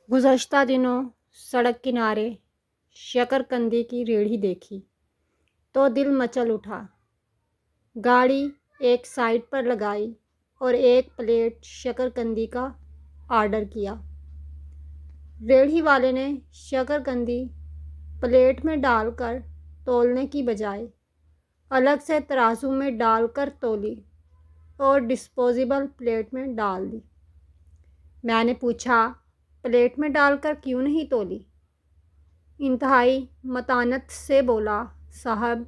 گزشتہ دنوں سڑک کنارے شکرقندی کی ریڑھی دیکھی تو دل مچل اٹھا۔ گاڑی ایک سائڈ پر لگائی اور ایک پلیٹ شکرقندی کا آرڈر کیا۔ ریڑھی والے نے شکرقندی پلیٹ میں ڈال کر تولنے کی بجائے الگ سے ترازو میں ڈال کر تولی اور ڈسپوزیبل پلیٹ میں ڈال دی۔ میں نے پوچھا، پلیٹ میں ڈال کر کیوں نہیں تولی؟ انتہائی متانت سے بولا، صاحب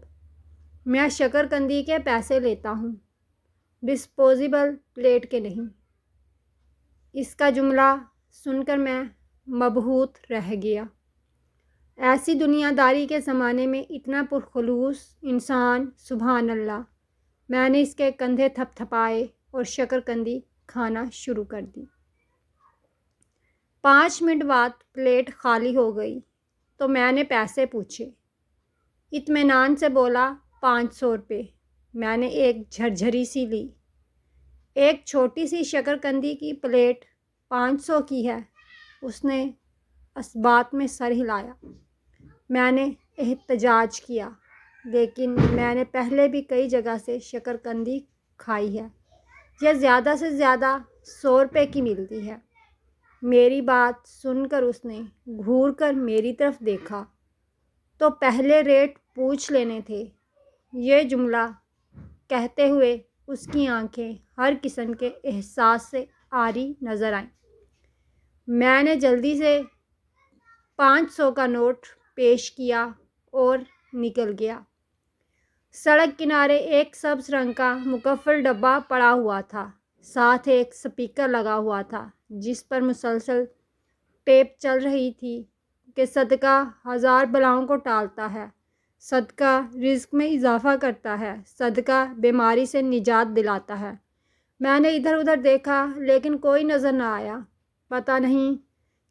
میں شکرقندی کے پیسے لیتا ہوں، ڈسپوزیبل پلیٹ کے نہیں۔ اس کا جملہ سن کر میں مبہوت رہ گیا۔ ایسی دنیا داری کے زمانے میں اتنا پرخلوص انسان، سبحان اللہ۔ میں نے اس کے کندھے تھپ تھپائے اور شکرقندی کھانا شروع کر دی۔ 5 منٹ بعد پلیٹ خالی ہو گئی تو میں نے پیسے پوچھے۔ اطمینان سے بولا، 500 روپے۔ میں نے ایک جھرجھری سی لی۔ ایک چھوٹی سی شکرقندی کی پلیٹ 500 کی ہے؟ اس نے اثبات میں سر ہلایا۔ میں نے احتجاج کیا، لیکن میں نے پہلے بھی کئی جگہ سے شکرقندی کھائی ہے، یہ زیادہ سے زیادہ 100 روپے کی ملتی ہے۔ میری بات سن کر اس نے گھور کر میری طرف دیکھا تو پہلے ریٹ پوچھ لینے تھے۔ یہ جملہ کہتے ہوئے اس کی آنکھیں ہر قسم کے احساس سے عاری نظر آئیں۔ میں نے جلدی سے 500 کا نوٹ پیش کیا اور نکل گیا۔ سڑک کنارے ایک سبز رنگ کا مقفل ڈبہ پڑا ہوا تھا، ساتھ ایک سپیکر لگا ہوا تھا جس پر مسلسل ٹیپ چل رہی تھی کہ صدقہ 1000 بلاؤں کو ٹالتا ہے، صدقہ رزق میں اضافہ کرتا ہے، صدقہ بیماری سے نجات دلاتا ہے۔ میں نے ادھر ادھر دیکھا لیکن کوئی نظر نہ آیا۔ پتہ نہیں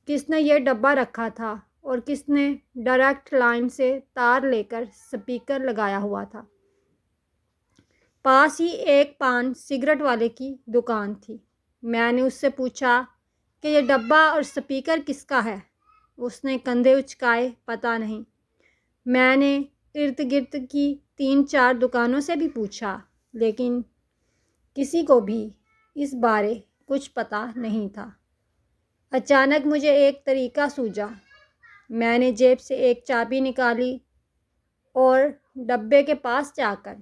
کس نے یہ ڈبہ رکھا تھا اور کس نے ڈائریکٹ لائن سے تار لے کر سپیکر لگایا ہوا تھا۔ پاس ہی ایک پان سگریٹ والے کی دکان تھی۔ میں نے اس سے پوچھا کہ یہ ڈبہ اور سپیکر کس کا ہے؟ اس نے کندھے اچکائے، پتہ نہیں۔ میں نے ارد گرد کی 3-4 دکانوں سے بھی پوچھا، لیکن کسی کو بھی اس بارے کچھ پتہ نہیں تھا۔ اچانک مجھے ایک طریقہ سوجھا۔ میں نے جیب سے ایک چابی نکالی اور ڈبے کے پاس جا کر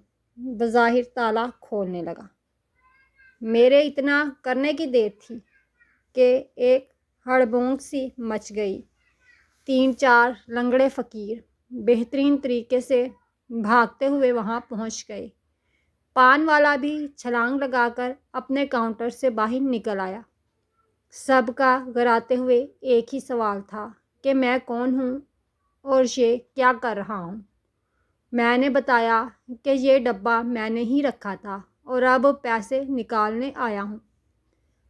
بظاہر تالا کھولنے لگا۔ میرے اتنا کرنے کی دیر تھی کہ ایک ہڑبونک سی مچ گئی۔ 3-4 لنگڑے فقیر بہترین طریقے سے بھاگتے ہوئے وہاں پہنچ گئے۔ پان والا بھی چھلانگ لگا کر اپنے کاؤنٹر سے باہر نکل آیا۔ سب کا گراتے ہوئے ایک ہی سوال تھا کہ میں کون ہوں اور یہ کیا کر رہا ہوں۔ میں نے بتایا کہ یہ ڈبہ میں نے ہی رکھا تھا اور اب پیسے نکالنے آیا ہوں۔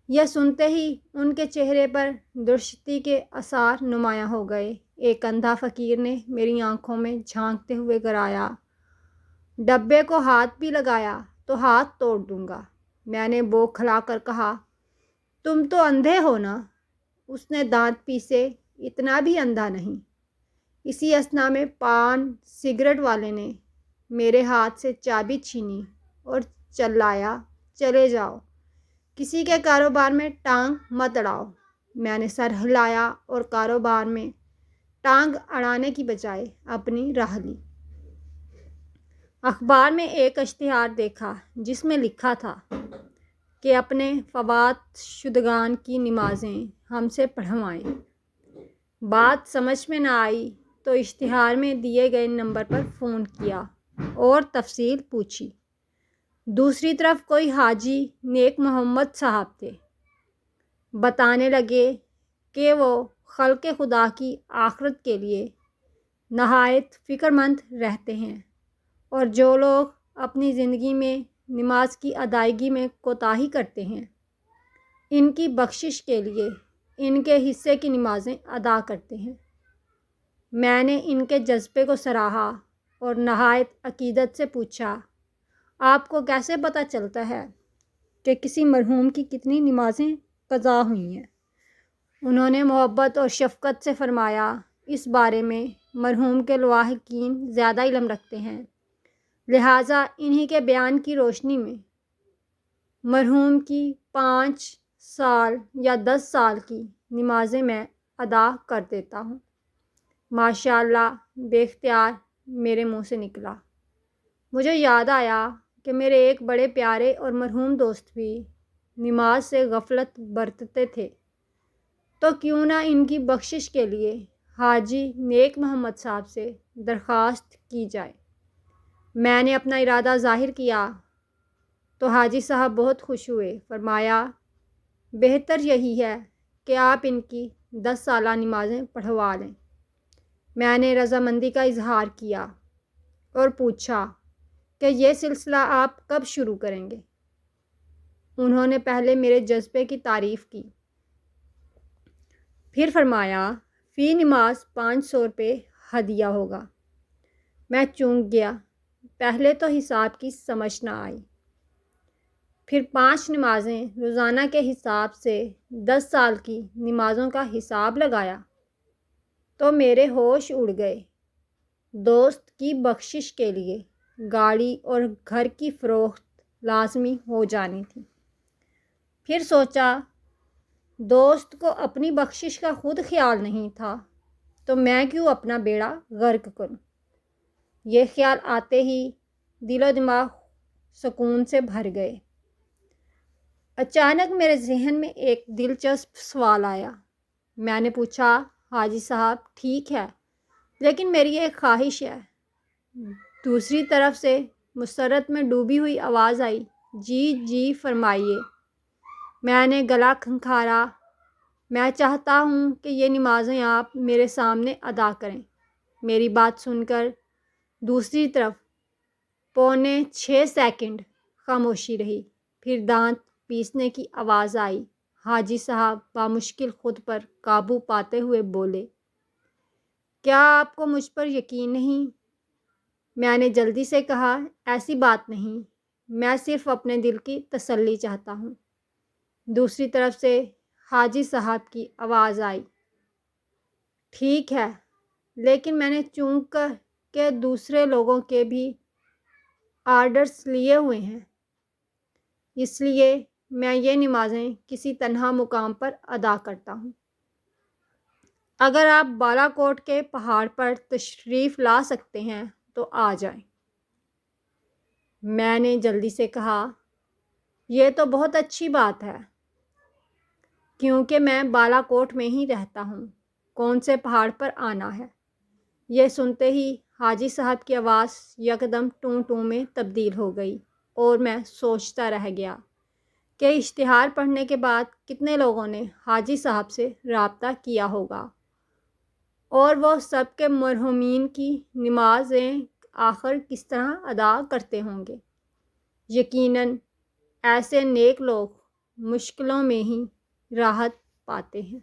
یہ سنتے ہی ان کے چہرے پر درشتی کے آثار نمایاں ہو گئے۔ ایک اندھا فقیر نے میری آنکھوں میں جھانکتے ہوئے گرایا، ڈبے کو ہاتھ بھی لگایا تو ہاتھ توڑ دوں گا۔ میں نے بوکھلا کر کہا، تم تو اندھے ہو نا؟ اس نے دانت پیسے، اتنا بھی اندھا نہیں۔ اسی اثنا میں پان سگریٹ والے نے میرے ہاتھ سے چابی چھینی اور چلایا، چلے جاؤ، کسی کے کاروبار میں ٹانگ مت اڑاؤ۔ میں نے سر ہلایا اور کاروبار میں ٹانگ اڑانے کی بجائے اپنی راہ لی۔ اخبار میں ایک اشتہار دیکھا جس میں لکھا تھا کہ اپنے فوات شدگان کی نمازیں ہم سے پڑھوائیں۔ بات سمجھ میں نہ آئی تو اشتہار میں دیے گئے نمبر پر فون کیا اور تفصیل پوچھی۔ دوسری طرف کوئی حاجی نیک محمد صاحب تھے۔ بتانے لگے کہ وہ خلق خدا کی آخرت کے لیے نہایت فکر مند رہتے ہیں اور جو لوگ اپنی زندگی میں نماز کی ادائیگی میں کوتاہی کرتے ہیں، ان کی بخشش کے لیے ان کے حصے کی نمازیں ادا کرتے ہیں۔ میں نے ان کے جذبے کو سراہا اور نہایت عقیدت سے پوچھا، آپ کو کیسے پتہ چلتا ہے کہ کسی مرحوم کی کتنی نمازیں قضا ہوئی ہیں؟ انہوں نے محبت اور شفقت سے فرمایا، اس بارے میں مرحوم کے لواحقین زیادہ علم رکھتے ہیں، لہٰذا انہی کے بیان کی روشنی میں مرحوم کی 5 سال یا 10 سال کی نمازیں میں ادا کر دیتا ہوں۔ ماشاء اللہ بے اختیار میرے منہ سے نکلا۔ مجھے یاد آیا کہ میرے ایک بڑے پیارے اور مرحوم دوست بھی نماز سے غفلت برتتے تھے، تو کیوں نہ ان کی بخشش کے لیے حاجی نیک محمد صاحب سے درخواست کی جائے۔ میں نے اپنا ارادہ ظاہر کیا تو حاجی صاحب بہت خوش ہوئے، فرمایا بہتر یہی ہے کہ آپ ان کی 10 سالہ نمازیں پڑھوا لیں۔ میں نے رضامندی کا اظہار کیا اور پوچھا کہ یہ سلسلہ آپ کب شروع کریں گے؟ انہوں نے پہلے میرے جذبے کی تعریف کی، پھر فرمایا فی نماز 500 روپے ہدیہ ہوگا۔ میں چونک گیا، پہلے تو حساب کی سمجھ نہ آئی، پھر 5 نمازیں روزانہ کے حساب سے 10 سال کی نمازوں کا حساب لگایا تو میرے ہوش اڑ گئے۔ دوست کی بخشش کے لیے گاڑی اور گھر کی فروخت لازمی ہو جانی تھی۔ پھر سوچا دوست کو اپنی بخشش کا خود خیال نہیں تھا تو میں کیوں اپنا بیڑا غرق کروں۔ یہ خیال آتے ہی دل و دماغ سکون سے بھر گئے۔ اچانک میرے ذہن میں ایک دلچسپ سوال آیا۔ میں نے پوچھا حاجی صاحب ٹھیک ہے، لیکن میری ایک خواہش ہے۔ دوسری طرف سے مسرت میں ڈوبی ہوئی آواز آئی، جی جی فرمائیے۔ میں نے گلا کھنکھارا، میں چاہتا ہوں کہ یہ نمازیں آپ میرے سامنے ادا کریں۔ میری بات سن کر دوسری طرف 6.25 سیکنڈ خاموشی رہی، پھر دانت پیسنے کی آواز آئی۔ حاجی صاحب بامشکل خود پر قابو پاتے ہوئے بولے، کیا آپ کو مجھ پر یقین نہیں؟ میں نے جلدی سے کہا، ایسی بات نہیں، میں صرف اپنے دل کی تسلی چاہتا ہوں۔ دوسری طرف سے حاجی صاحب کی آواز آئی، ٹھیک ہے، لیکن میں نے چونک کر کے دوسرے لوگوں کے بھی آرڈرز لیے ہوئے ہیں، اس لیے میں یہ نمازیں کسی تنہا مقام پر ادا کرتا ہوں۔ اگر آپ بالا کوٹ کے پہاڑ پر تشریف لا سکتے ہیں تو آ جائیں۔ میں نے جلدی سے کہا، یہ تو بہت اچھی بات ہے، کیونکہ میں بالا کوٹ میں ہی رہتا ہوں، کون سے پہاڑ پر آنا ہے؟ یہ سنتے ہی حاجی صاحب کی آواز یکدم ٹوں ٹوں میں تبدیل ہو گئی اور میں سوچتا رہ گیا کہ اشتہار پڑھنے کے بعد کتنے لوگوں نے حاجی صاحب سے رابطہ کیا ہوگا اور وہ سب کے مرحومین کی نمازیں آخر کس طرح ادا کرتے ہوں گے۔ یقیناً ایسے نیک لوگ مشکلوں میں ہی راحت پاتے ہیں۔